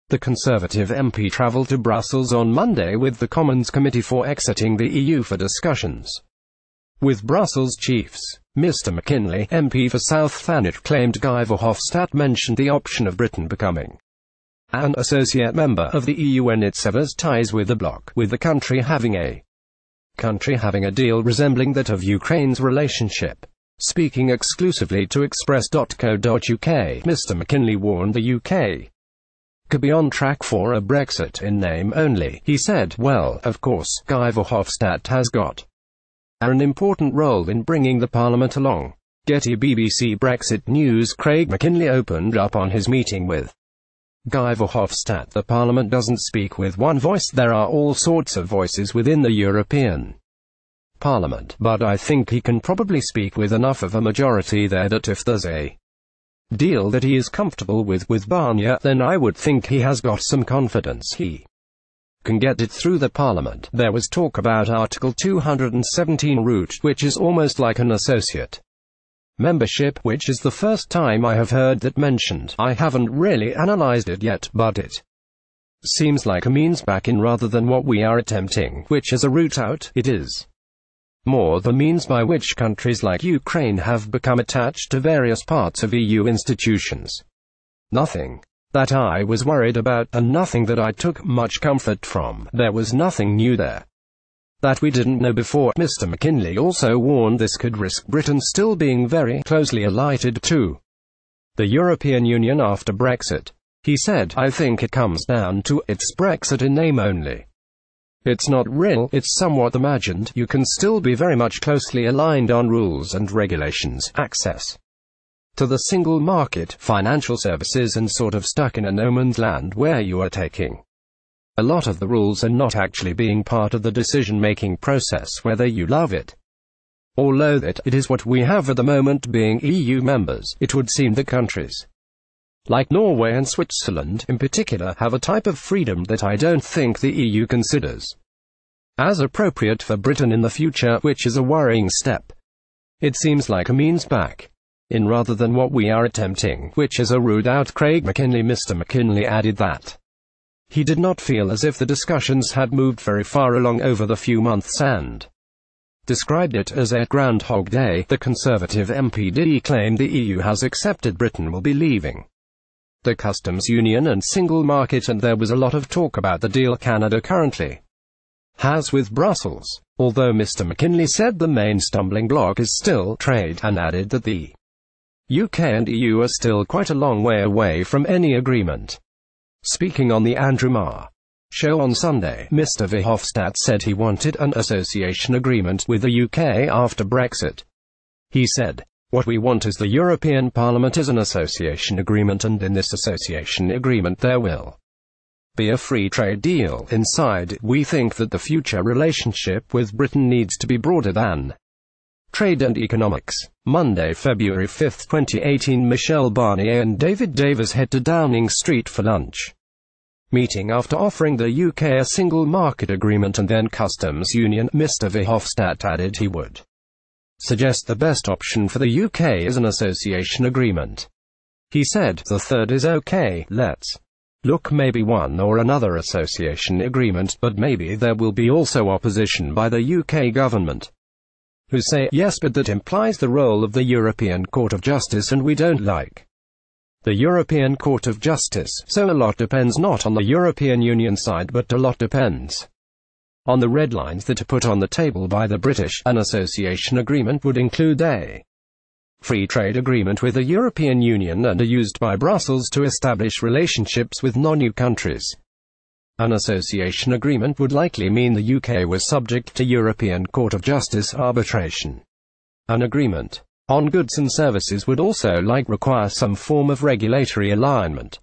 The Conservative MP travelled to Brussels on Monday with the Commons Committee for exiting the EU for discussions with Brussels chiefs. Mr Mackinlay, MP for South Thanet, claimed Guy Verhofstadt mentioned the option of Britain becoming an associate member of the EU when it severs ties with the bloc, with the country having a deal resembling that of Ukraine's relationship. Speaking exclusively to Express.co.uk, Mr Mackinlay warned the UK could be on track for a Brexit in name only. He said, "Well, of course, Guy Verhofstadt has got an important role in bringing the Parliament along." Getty BBC Brexit News. Craig Mackinlay opened up on his meeting with Guy Verhofstadt. The Parliament doesn't speak with one voice. There are all sorts of voices within the European Parliament, but I think he can probably speak with enough of a majority there that if there's a deal that he is comfortable with Barnier, then I would think he has got some confidence he can get it through the Parliament. There was talk about Article 217 route, which is almost like an associate membership, which is the first time I have heard that mentioned. I haven't really analysed it yet, but it seems like a means back in rather than what we are attempting, which is a route out. It is more the means by which countries like Ukraine have become attached to various parts of EU institutions. Nothing that I was worried about, and nothing that I took much comfort from. There was nothing new there that we didn't know before. Mr Mackinlay also warned this could risk Britain still being very closely allied to the European Union after Brexit. He said, "I think it comes down to, it's Brexit in name only. It's not real, it's somewhat imagined. You can still be very much closely aligned on rules and regulations, access to the single market, financial services, and sort of stuck in a no man's land where you are taking a lot of the rules and not actually being part of the decision-making process, whether you love it or loathe it. It is what we have at the moment being EU members. It would seem that countries like Norway and Switzerland, in particular, have a type of freedom that I don't think the EU considers as appropriate for Britain in the future, which is a worrying step. It seems like a means back in rather than what we are attempting, which is a route out." Craig Mackinlay. Mr Mackinlay added that he did not feel as if the discussions had moved very far along over the few months and described it as a Groundhog Day. The Conservative MPD claimed the EU has accepted Britain will be leaving the customs union and single market, and there was a lot of talk about the deal Canada currently has with Brussels. Although Mr Mackinlay said the main stumbling block is still trade, and added that the UK and EU are still quite a long way away from any agreement. Speaking on the Andrew Marr show on Sunday, Mr Verhofstadt said he wanted an association agreement with the UK after Brexit. He said, "What we want is the European Parliament is an association agreement, and in this association agreement there will be a free trade deal inside it. We think that the future relationship with Britain needs to be broader than trade and economics." Monday, February 5, 2018. Michel Barnier and David Davis head to Downing Street for lunch meeting after offering the UK a single market agreement and then customs union. Mr Verhofstadt added he would suggest the best option for the UK is an association agreement. He said, "The third is okay, let's look maybe one or another association agreement, but maybe there will be also opposition by the UK government who say, yes, but that implies the role of the European Court of Justice, and we don't like the European Court of Justice. So a lot depends not on the European Union side, but a lot depends on the red lines that are put on the table by the British. An association agreement would include a free trade agreement with the European Union and are used by Brussels to establish relationships with non-EU countries. An association agreement would likely mean the UK was subject to European Court of Justice arbitration. An agreement on goods and services would also require some form of regulatory alignment.